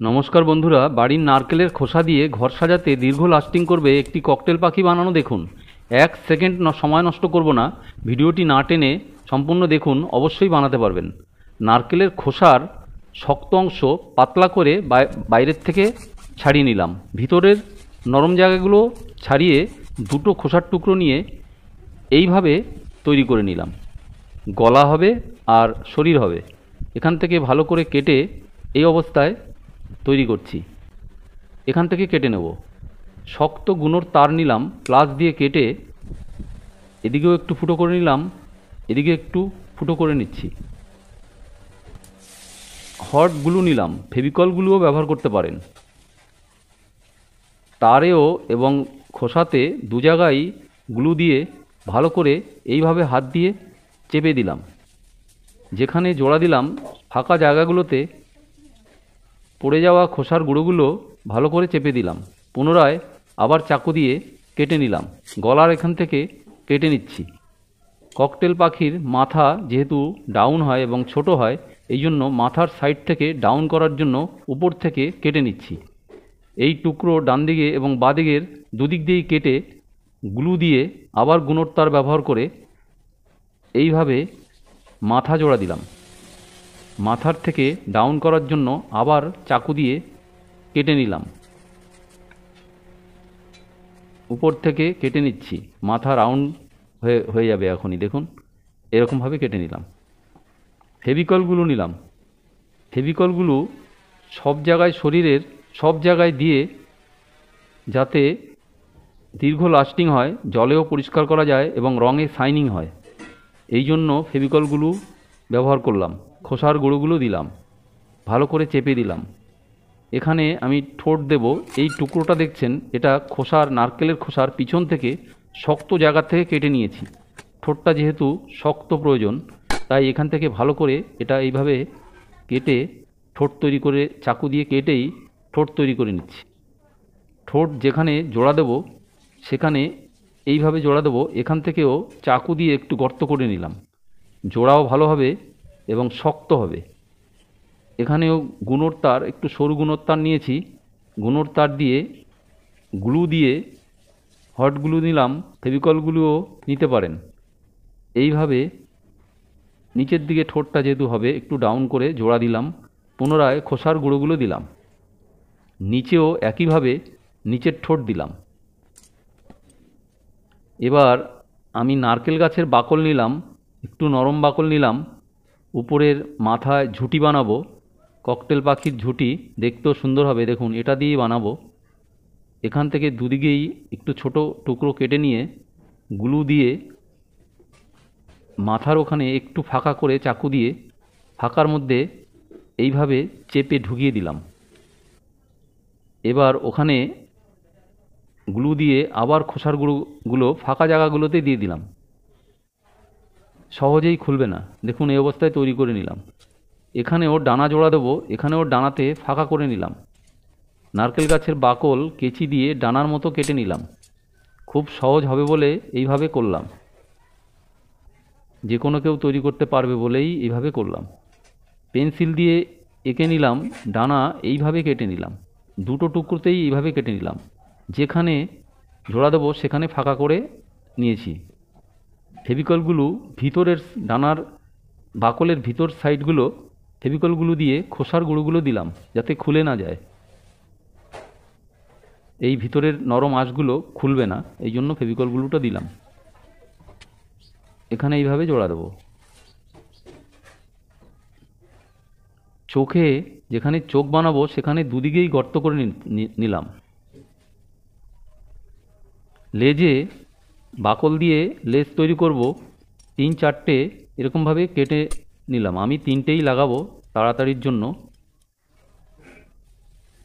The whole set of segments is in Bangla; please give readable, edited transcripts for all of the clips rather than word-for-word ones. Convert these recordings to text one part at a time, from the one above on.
নমস্কার বন্ধুরা, বাড়ির নারকেলের খোসা দিয়ে ঘর সাজাতে দীর্ঘ লাস্টিং করবে একটি ককটেল পাখি বানানো দেখুন। এক সেকেন্ড সময় নষ্ট করব না, ভিডিওটি না টেনে সম্পূর্ণ দেখুন, অবশ্যই বানাতে পারবেন। নারকেলের খোসার শক্ত অংশ পাতলা করে বাইরের থেকে ছাড়িয়ে নিলাম, ভিতরের নরম জায়গাগুলো ছাড়িয়ে দুটো খোসার টুকরো নিয়ে এইভাবে তৈরি করে নিলাম। গলা হবে আর শরীর হবে। এখান থেকে ভালো করে কেটে এই অবস্থায় তৈরি করছি। এখান থেকে কেটে নেব। শক্ত গুণোর তার নিলাম, প্লাস দিয়ে কেটে এদিকেও একটু ফুটো করে নিলাম, এদিকে একটু ফুটো করে নিচ্ছি। হট গ্লু নিলাম, ফেভিকল গ্লুও ব্যবহার করতে পারেন। তারেও এবং খোসাতে দু জায়গায় গ্লু দিয়ে ভালো করে এইভাবে হাত দিয়ে চেপে দিলাম। যেখানে জোড়া দিলাম ফাঁকা জায়গাগুলোতে পড়ে যাওয়া খোসার গুঁড়োগুলো ভালো করে চেপে দিলাম। পুনরায় আবার চাকু দিয়ে কেটে নিলাম। গলার এখান থেকে কেটে নিচ্ছি। ককটেল পাখির মাথা যেহেতু ডাউন হয় এবং ছোট হয়, এই জন্য মাথার সাইড থেকে ডাউন করার জন্য উপর থেকে কেটে নিচ্ছি। এই টুকরো ডান দিকে এবং বাঁ দিকের দুদিক দিয়েই কেটে গ্লু দিয়ে আবার গুণোর তার ব্যবহার করে এইভাবে মাথা জোড়া দিলাম। মাথার থেকে ডাউন করার জন্য আবার চাকু দিয়ে কেটে নিলাম। উপর থেকে কেটে নিচ্ছি, মাথা রাউন্ড হয়ে যাবে এখনই, দেখুন এরকমভাবে কেটে নিলাম। ফেভিকলগুলো নিলাম। ফেভিকলগুলো সব জায়গায়, শরীরের সব জায়গায় দিয়ে যাতে দীর্ঘ লাস্টিং হয়, জলেও পরিষ্কার করা যায় এবং রঙে শাইনিং হয়, এই জন্য ফেভিকলগুলো ব্যবহার করলাম। খোসার গুঁড়োগুলো দিলাম, ভালো করে চেপে দিলাম। এখানে আমি ঠোঁট দেব। এই টুকরোটা দেখছেন, এটা খোসার, নারকেলের খোসার পিছন থেকে শক্ত জায়গা থেকে কেটে নিয়েছি। ঠোঁটটা যেহেতু শক্ত প্রয়োজন, তাই এখান থেকে ভালো করে এটা এইভাবে কেটে ঠোঁট তৈরি করে, চাকু দিয়ে কেটেই ঠোঁট তৈরি করে নিচ্ছি। ঠোঁট যেখানে জোড়া দেব সেখানে এইভাবে জোড়া দেব। এখান থেকেও চাকু দিয়ে একটু গর্ত করে নিলাম, জোড়াও ভালো হবে এবং শক্ত হবে। এখানেও গুণোর তার, একটু সরু গুণোর তার নিয়েছি। গুণোর তার দিয়ে গ্লু দিয়ে, হট গ্লু নিলাম, ফেভিকলগুলোও নিতে পারেন। এইভাবে নিচের দিকে ঠোঁটটা যেহেতু হবে, একটু ডাউন করে জোড়া দিলাম। পুনরায় খোসার গুঁড়োগুলো দিলাম। নিচেও একইভাবে নিচের ঠোঁট দিলাম। এবার আমি নারকেল গাছের বাকল নিলাম, একটু নরম বাকল নিলাম। উপরের মাথায় ঝুঁটি বানাবো, ককটেল পাখির ঝুঁটি, দেখতেও সুন্দর হবে, দেখুন এটা দিয়েই বানাবো। এখান থেকে দুদিকেই একটু ছোট টুকরো কেটে নিয়ে গ্লু দিয়ে মাথার ওখানে একটু ফাঁকা করে চাকু দিয়ে ফাঁকার মধ্যে এইভাবে চেপে ঢুকিয়ে দিলাম। এবার ওখানে গ্লু দিয়ে আবার খোসার গুঁড়োগুলো ফাঁকা জায়গাগুলোতে দিয়ে দিলাম। সহজেই খুলবে না, দেখুন এই অবস্থায় তৈরি করে নিলাম। এখানেও ডানা জোড়া দেবো, এখানেও ডানাতে ফাঁকা করে নিলাম। নারকেল গাছের বাকল কেচি দিয়ে ডানার মতো কেটে নিলাম। খুব সহজ হবে বলে এইভাবে করলাম, যে কোনো কেউ তৈরি করতে পারবে বলেই এইভাবে করলাম। পেন্সিল দিয়ে এঁকে নিলাম, ডানা এইভাবে কেটে নিলাম। দুটো টুকরোতেই এইভাবে কেটে নিলাম। যেখানে জোড়া দেবো সেখানে ফাঁকা করে নিয়েছি। ফেভিকলগুলো ভিতরের ডানার বাকলের ভিতর সাইডগুলো ফেভিকলগুলো দিয়ে খোসার গুঁড়োগুলো দিলাম, যাতে খুলে না যায়। এই ভিতরের নরম আঁশগুলো খুলবে না, এই জন্য ফেভিকলগুলোটা দিলাম। এখানে এইভাবে জোড়া দেবো। চোখে, যেখানে চোখ বানাবো সেখানে দুদিকেই গর্ত করে নিলাম। লেজে বাকল দিয়ে লেজ তৈরি করব, 3-4টে এরকমভাবে কেটে নিলাম। আমি 3টেই লাগাবো তাড়াতাড়ির জন্য।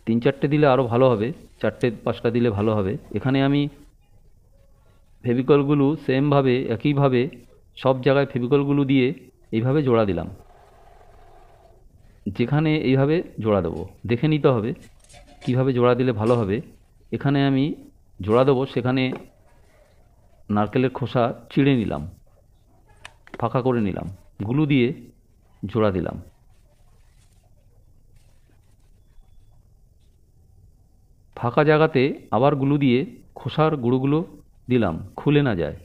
3-4টে দিলে আরও ভালো হবে, 4-5টা দিলে ভালো হবে। এখানে আমি ফেভিকলগুলো সেমভাবে, একইভাবে সব জায়গায় ফেভিকলগুলো দিয়ে এইভাবে জোড়া দিলাম। যেখানে এইভাবে জোড়া দেবো দেখে নিতে হবে কিভাবে জোড়া দিলে ভালো হবে। এখানে আমি জোড়া দেবো, সেখানে নারকেলের খোসা চিড়ে নিলাম, ফাঁকা করে নিলাম, গ্লু দিয়ে জোড়া দিলাম। ফাঁকা জায়গাতে আবার গ্লু দিয়ে খোসার গুঁড়োগুলো দিলাম, খুলে না যায়।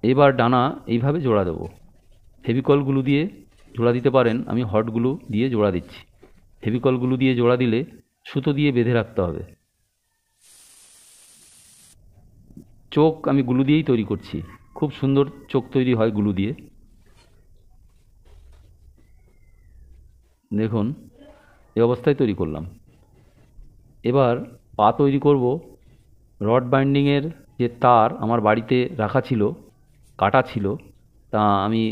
এবার ডানা এইভাবে জোড়া দেবো। ফেভিকল গ্লু দিয়ে জোড়া দিতে পারেন, আমি হট গ্লু দিয়ে জোড়া দিচ্ছি। ফেভিকল গ্লু দিয়ে জোড়া দিলে সুতো দিয়ে বেঁধে রাখতে হবে। চোখ আমি গ্লু দিয়েই তৈরি করছি, খুব সুন্দর চোখ তৈরি হয় গ্লু দিয়ে। দেখুন এই অবস্থায় তৈরি করলাম। এবার পা তৈরি করব। রড বাইন্ডিংয়ের যে তার আমার বাড়িতে রাখা ছিল, কাটা ছিল, তা আমি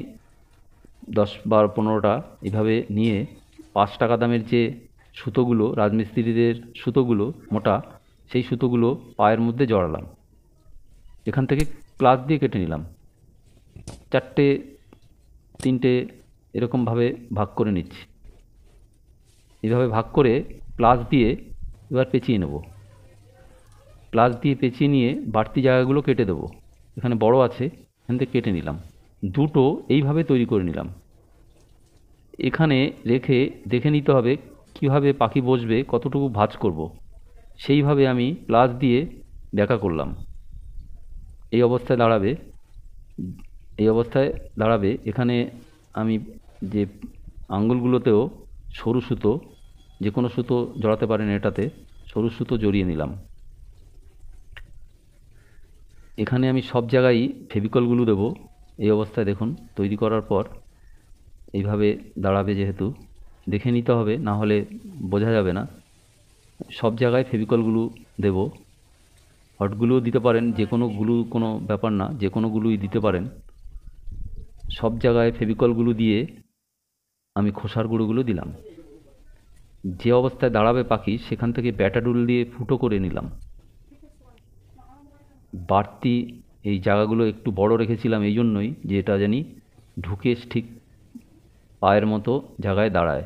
10-12-15টা এভাবে নিয়ে 5 টাকা দামের যে সুতোগুলো, রাজমিস্ত্রিদের সুতোগুলো মোটা, সেই সুতোগুলো পায়ের মধ্যে জড়ালাম। এখান থেকে ক্লাচ দিয়ে কেটে নিলাম। 4টে 3টে এরকমভাবে ভাগ করে নিচ্ছি। এইভাবে ভাগ করে প্লাস দিয়ে এবার পেঁচিয়ে নেব। প্লাস দিয়ে পেঁচিয়ে নিয়ে বাড়তি জায়গাগুলো কেটে দেবো। এখানে বড় আছে, এখান থেকে কেটে নিলাম। দুটো এইভাবে তৈরি করে নিলাম। এখানে রেখে দেখে নিতে হবে কিভাবে পাখি বসবে, কতটুকু ভাঁজ করব, সেইভাবে আমি প্লাস দিয়ে ব্যাকা করলাম। এই অবস্থায় দাঁড়াবে। এখানে আমি যে আঙ্গুলগুলোতেও সরু সুতো, যে কোনো সুতো জড়াতে পারেন, এটাতে সরু সুতো জড়িয়ে নিলাম। এখানে আমি সব জায়গায় ফেভিকলগুলো দেবো। এই অবস্থায় দেখুন তৈরি করার পর এইভাবে দাঁড়াবে, যেহেতু দেখে নিতে হবে, না হলে বোঝা যাবে না। সব জায়গায় ফেভিকলগুলো দেব। হটগুলোও দিতে পারেন, যে কোনো গ্লু কোনো ব্যাপার না, যে কোনো গ্লুই দিতে পারেন। সব জায়গায় ফেভিকলগুলো দিয়ে আমি খোসার গুঁড়োগুলো দিলাম। যে অবস্থায় দাঁড়াবে পাখি, সেখান থেকে ব্যাটাডুল দিয়ে ফুটো করে নিলাম। বাড়তি এই জায়গাগুলো একটু বড় রেখেছিলাম এই জন্যই, যে এটা জানি ঢুকে ঠিক পায়ের মতো জায়গায় দাঁড়ায়।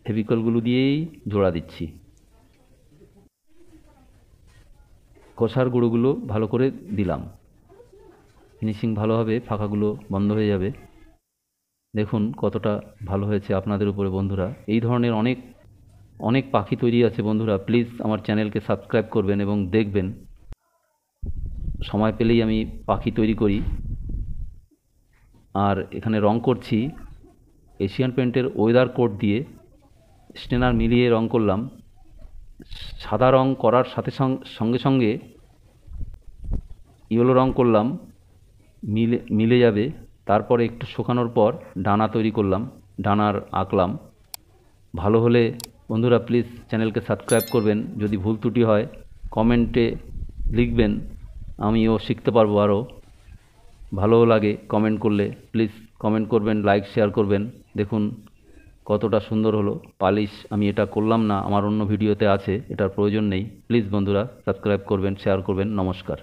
ফেভিকলগুলো দিয়েই জোড়া দিচ্ছি। খোসার গুঁড়োগুলো ভালো করে দিলাম, ফিনিশিং ভালো হবে, ফাঁকাগুলো বন্ধ হয়ে যাবে। দেখুন কতটা ভালো হয়েছে, আপনাদের উপরে বন্ধুরা। এই ধরনের অনেক পাখি তৈরি আছে বন্ধুরা। প্লিজ আমার চ্যানেলকে সাবস্ক্রাইব করবেন এবং দেখবেন। সময় পেলেই আমি পাখি তৈরি করি। আর এখানে রং করছি এশিয়ান পেন্টের ওয়েদার কোট দিয়ে, স্টেনার মিলিয়ে রং করলাম। সাদা রং করার সঙ্গে সঙ্গে ইয়েলো রং করলাম, মিলে যাবে। তারপরে একটু শুকানোর পর ডানা তৈরি করলাম, ডানার আঁকলাম। ভালো হলে বন্ধুরা প্লিজ চ্যানেলকে সাবস্ক্রাইব করবেন। যদি ভুল ত্রুটি হয় কমেন্টে লিখবেন, আমিও শিখতে পারবো আরও। ভালোও লাগে কমেন্ট করলে, প্লিজ কমেন্ট করবেন, লাইক শেয়ার করবেন। দেখুন কতটা সুন্দর হলো। পালিশ আমি এটা করলাম না, আমার অন্য ভিডিওতে আছে, এটার প্রয়োজন নেই। প্লিজ বন্ধুরা সাবস্ক্রাইব করবেন, শেয়ার করবেন। নমস্কার।